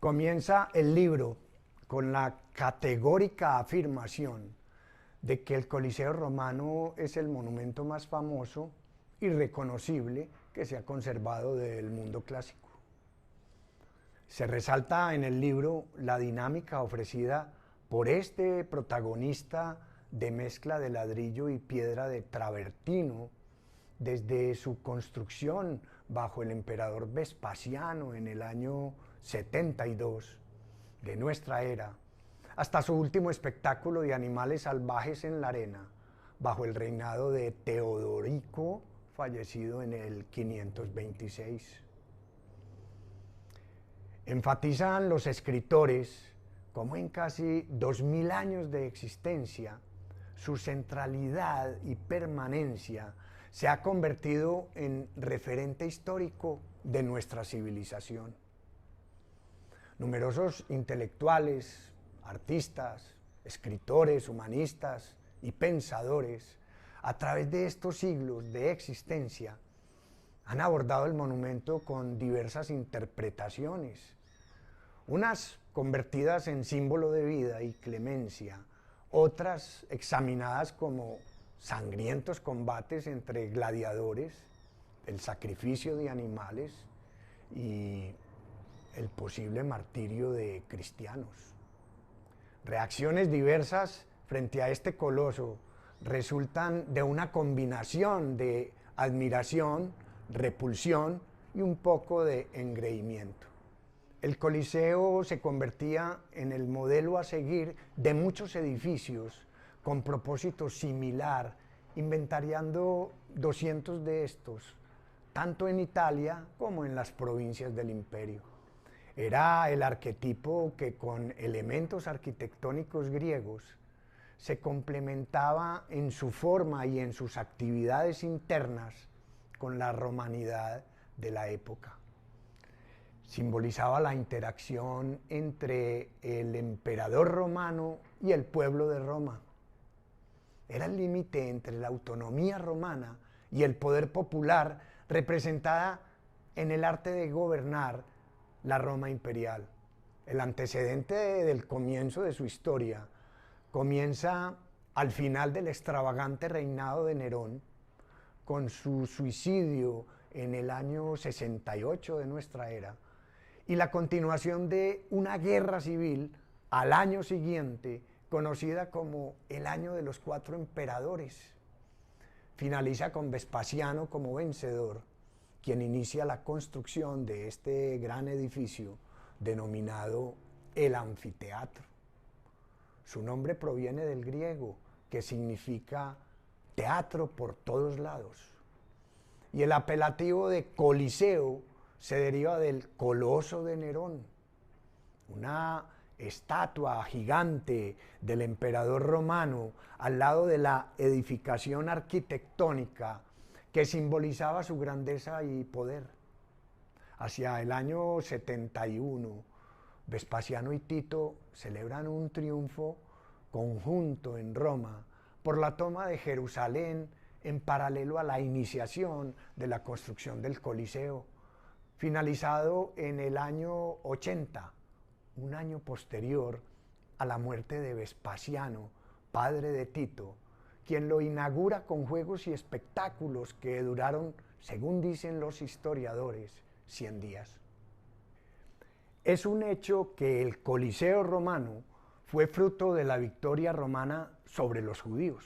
Comienza el libro con la categórica afirmación de que el Coliseo Romano es el monumento más famoso y reconocible que se ha conservado del mundo clásico. Se resalta en el libro la dinámica ofrecida por este protagonista de mezcla de ladrillo y piedra de travertino desde su construcción bajo el emperador Vespasiano en el año 72 de nuestra era, hasta su último espectáculo de animales salvajes en la arena, bajo el reinado de Teodorico, fallecido en el 526. Enfatizan los escritores cómo en casi 2000 años de existencia, su centralidad y permanencia se ha convertido en referente histórico de nuestra civilización. Numerosos intelectuales, artistas, escritores, humanistas y pensadores, a través de estos siglos de existencia, han abordado el monumento con diversas interpretaciones, unas convertidas en símbolo de vida y clemencia, otras examinadas como sangrientos combates entre gladiadores, el sacrificio de animales y el posible martirio de cristianos. Reacciones diversas frente a este coloso resultan de una combinación de admiración, repulsión y un poco de engreimiento. El Coliseo se convertía en el modelo a seguir de muchos edificios con propósito similar, inventariando 200 de estos, tanto en Italia como en las provincias del imperio. Era el arquetipo que con elementos arquitectónicos griegos se complementaba en su forma y en sus actividades internas con la romanidad de la época. Simbolizaba la interacción entre el emperador romano y el pueblo de Roma. Era el límite entre la autonomía romana y el poder popular representada en el arte de gobernar la Roma imperial. El antecedente del comienzo de su historia comienza al final del extravagante reinado de Nerón, con su suicidio en el año 68 de nuestra era, y la continuación de una guerra civil al año siguiente, conocida como el Año de los Cuatro Emperadores. Finaliza con Vespasiano como vencedor, quien inicia la construcción de este gran edificio denominado el Anfiteatro. Su nombre proviene del griego, que significa teatro por todos lados. Y el apelativo de Coliseo se deriva del Coloso de Nerón, una estatua gigante del emperador romano al lado de la edificación arquitectónica que simbolizaba su grandeza y poder. Hacia el año 71, Vespasiano y Tito celebran un triunfo conjunto en Roma por la toma de Jerusalén en paralelo a la iniciación de la construcción del Coliseo, finalizado en el año 80, un año posterior a la muerte de Vespasiano, padre de Tito, quien lo inaugura con juegos y espectáculos que duraron, según dicen los historiadores, 100 días. Es un hecho que el Coliseo romano fue fruto de la victoria romana sobre los judíos.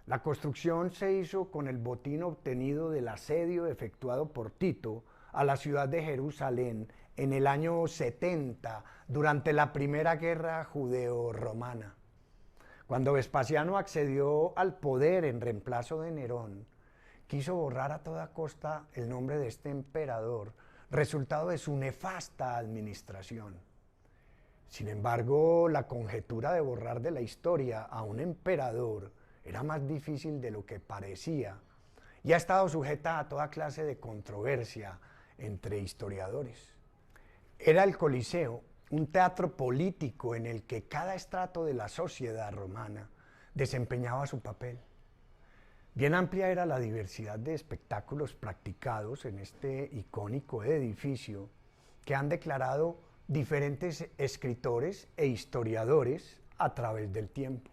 La construcción se hizo con el botín obtenido del asedio efectuado por Tito a la ciudad de Jerusalén en el año 70, durante la Primera Guerra Judeo-Romana. Cuando Vespasiano accedió al poder en reemplazo de Nerón, quiso borrar a toda costa el nombre de este emperador, resultado de su nefasta administración. Sin embargo, la conjetura de borrar de la historia a un emperador era más difícil de lo que parecía y ha estado sujeta a toda clase de controversia entre historiadores. Era el Coliseo un teatro político en el que cada estrato de la sociedad romana desempeñaba su papel. Bien amplia era la diversidad de espectáculos practicados en este icónico edificio que han declarado diferentes escritores e historiadores a través del tiempo.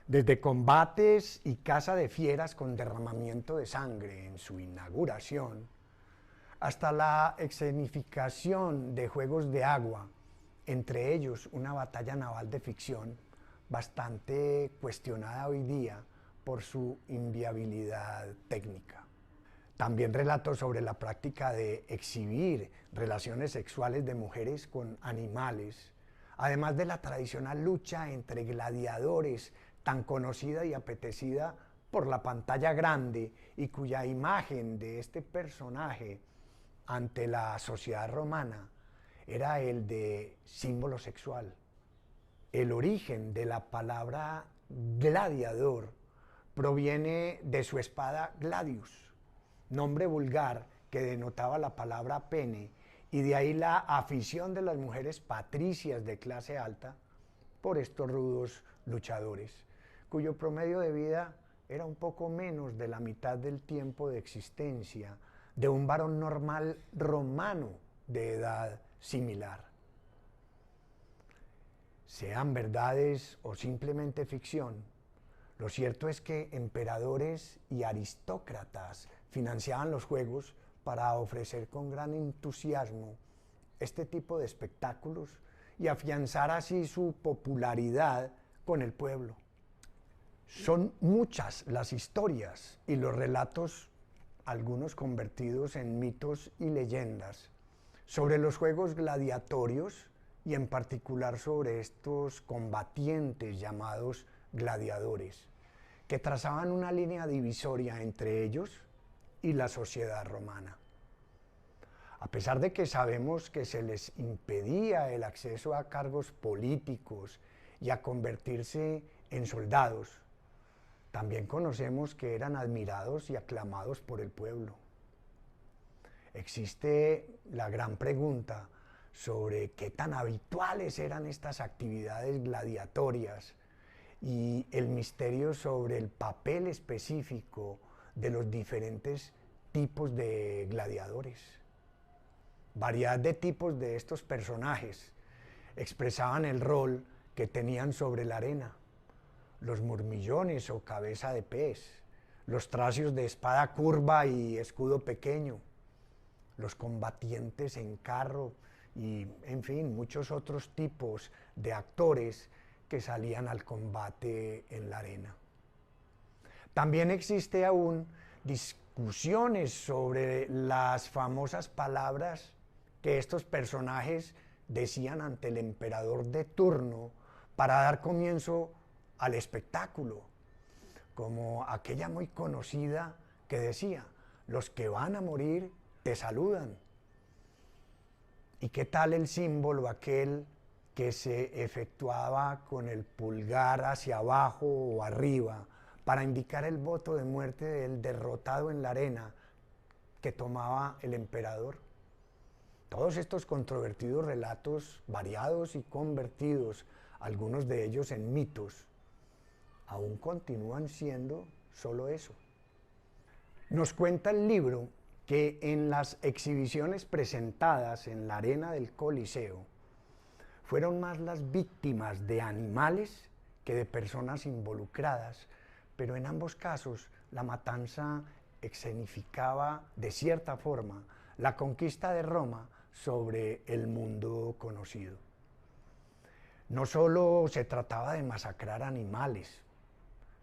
Desde combates y caza de fieras con derramamiento de sangre en su inauguración, hasta la escenificación de juegos de agua, entre ellos una batalla naval de ficción bastante cuestionada hoy día por su inviabilidad técnica. También relatos sobre la práctica de exhibir relaciones sexuales de mujeres con animales, además de la tradicional lucha entre gladiadores tan conocida y apetecida por la pantalla grande y cuya imagen de este personaje ante la sociedad romana era el de símbolo sexual. El origen de la palabra gladiador proviene de su espada gladius, nombre vulgar que denotaba la palabra pene, y de ahí la afición de las mujeres patricias de clase alta por estos rudos luchadores, cuyo promedio de vida era un poco menos de la mitad del tiempo de existencia de un varón normal romano de edad similar. Sean verdades o simplemente ficción, lo cierto es que emperadores y aristócratas financiaban los juegos para ofrecer con gran entusiasmo este tipo de espectáculos y afianzar así su popularidad con el pueblo. Son muchas las historias y los relatos, algunos convertidos en mitos y leyendas, sobre los juegos gladiatorios y en particular sobre estos combatientes llamados gladiadores, que trazaban una línea divisoria entre ellos y la sociedad romana. A pesar de que sabemos que se les impedía el acceso a cargos políticos y a convertirse en soldados, también conocemos que eran admirados y aclamados por el pueblo. Existe la gran pregunta sobre qué tan habituales eran estas actividades gladiatorias y el misterio sobre el papel específico de los diferentes tipos de gladiadores. Variedad de tipos de estos personajes expresaban el rol que tenían sobre la arena. Los murmillones o cabeza de pez, los tracios de espada curva y escudo pequeño, los combatientes en carro y, en fin, muchos otros tipos de actores que salían al combate en la arena. También existe aún discusiones sobre las famosas palabras que estos personajes decían ante el emperador de turno para dar comienzo al espectáculo, como aquella muy conocida que decía: los que van a morir te saludan. ¿Y qué tal el símbolo aquel que se efectuaba con el pulgar hacia abajo o arriba para indicar el voto de muerte del derrotado en la arena que tomaba el emperador? Todos estos controvertidos relatos, variados y convertidos, algunos de ellos en mitos, aún continúan siendo solo eso. Nos cuenta el libro que en las exhibiciones presentadas en la arena del Coliseo fueron más las víctimas de animales que de personas involucradas, pero en ambos casos la matanza escenificaba de cierta forma la conquista de Roma sobre el mundo conocido. No solo se trataba de masacrar animales,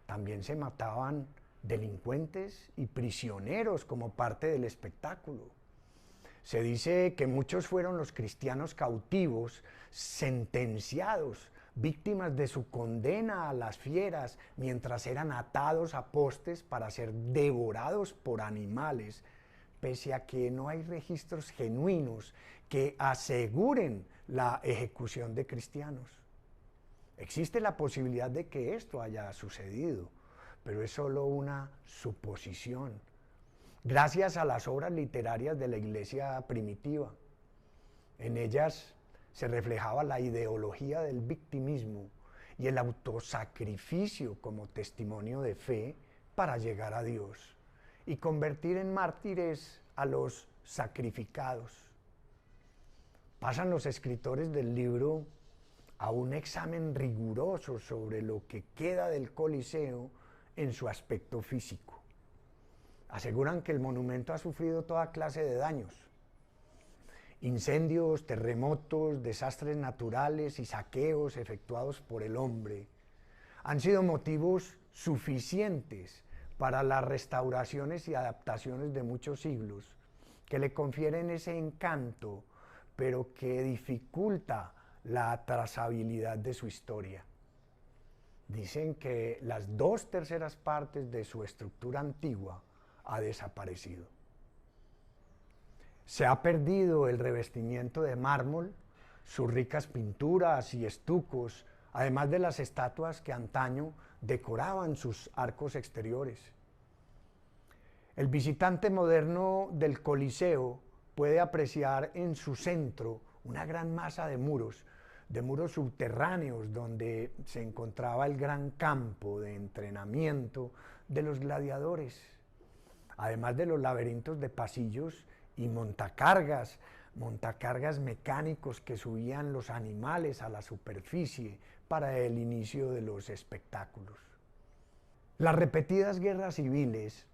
también se mataban delincuentes y prisioneros como parte del espectáculo. Se dice que muchos fueron los cristianos cautivos, sentenciados, víctimas de su condena a las fieras, mientras eran atados a postes para ser devorados por animales, pese a que no hay registros genuinos que aseguren la ejecución de cristianos. Existe la posibilidad de que esto haya sucedido, pero es solo una suposición, gracias a las obras literarias de la iglesia primitiva. En ellas se reflejaba la ideología del victimismo y el autosacrificio como testimonio de fe para llegar a Dios y convertir en mártires a los sacrificados. pasan los escritores del libro a un examen riguroso sobre lo que queda del Coliseo en su aspecto físico. Aseguran que el monumento ha sufrido toda clase de daños: incendios, terremotos, desastres naturales y saqueos efectuados por el hombre han sido motivos suficientes para las restauraciones y adaptaciones de muchos siglos, que le confieren ese encanto, pero que dificulta la trazabilidad de su historia. Dicen que las 2/3 partes de su estructura antigua ha desaparecido. Se ha perdido el revestimiento de mármol, sus ricas pinturas y estucos, además de las estatuas que antaño decoraban sus arcos exteriores. El visitante moderno del Coliseo puede apreciar en su centro una gran masa de muros subterráneos donde se encontraba el gran campo de entrenamiento de los gladiadores, además de los laberintos de pasillos y montacargas mecánicos que subían los animales a la superficie para el inicio de los espectáculos. Las repetidas guerras civiles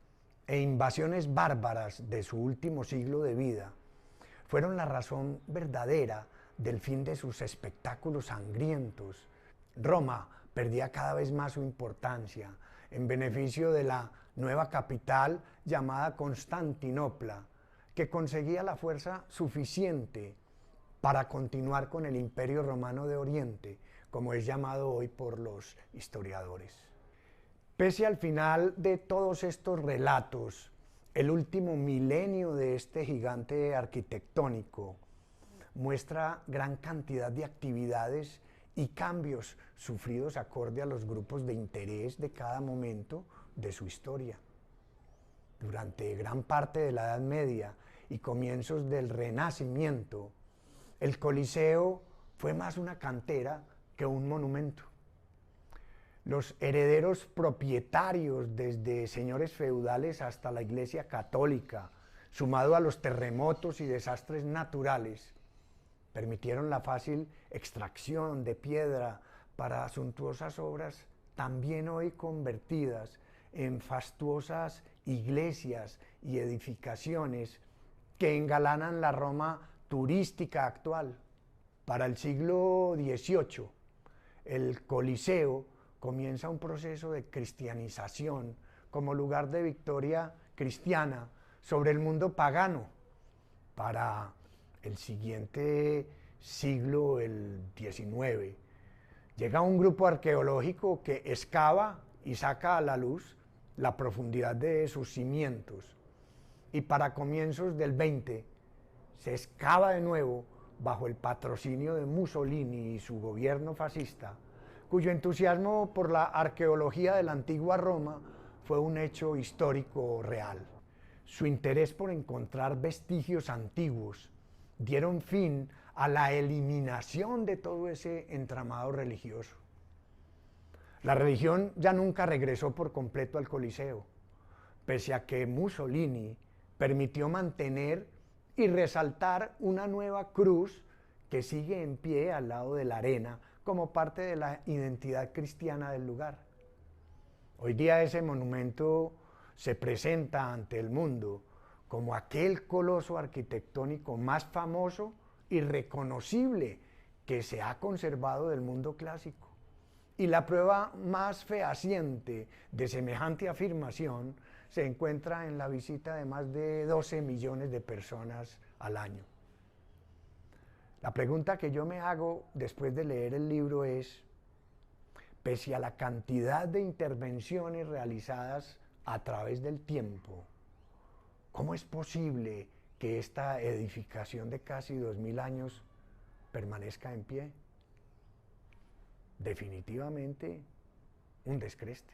e invasiones bárbaras de su último siglo de vida fueron la razón verdadera del fin de sus espectáculos sangrientos. Roma perdía cada vez más su importancia en beneficio de la nueva capital llamada Constantinopla, que conseguía la fuerza suficiente para continuar con el Imperio Romano de Oriente, como es llamado hoy por los historiadores. Pese al final de todos estos relatos, el último milenio de este gigante arquitectónico muestra gran cantidad de actividades y cambios sufridos acorde a los grupos de interés de cada momento de su historia. Durante gran parte de la Edad Media y comienzos del Renacimiento, el Coliseo fue más una cantera que un monumento. Los herederos propietarios, desde señores feudales hasta la Iglesia Católica, sumado a los terremotos y desastres naturales, permitieron la fácil extracción de piedra para suntuosas obras también hoy convertidas en fastuosas iglesias y edificaciones que engalanan la Roma turística actual. Para el siglo XVIII, el Coliseo comienza un proceso de cristianización como lugar de victoria cristiana sobre el mundo pagano. Para el siguiente siglo, el XIX, llega un grupo arqueológico que excava y saca a la luz la profundidad de sus cimientos, y para comienzos del XX se excava de nuevo bajo el patrocinio de Mussolini y su gobierno fascista, cuyo entusiasmo por la arqueología de la antigua Roma fue un hecho histórico real. Su interés por encontrar vestigios antiguos dieron fin a la eliminación de todo ese entramado religioso. La religión ya nunca regresó por completo al Coliseo, pese a que Mussolini permitió mantener y resaltar una nueva cruz que sigue en pie al lado de la arena como parte de la identidad cristiana del lugar. Hoy día ese monumento se presenta ante el mundo como aquel coloso arquitectónico más famoso y reconocible que se ha conservado del mundo clásico. Y la prueba más fehaciente de semejante afirmación se encuentra en la visita de más de 12 millones de personas al año. La pregunta que yo me hago después de leer el libro es, pese a la cantidad de intervenciones realizadas a través del tiempo, ¿cómo es posible que esta edificación de casi 2000 años permanezca en pie? Definitivamente un descreste.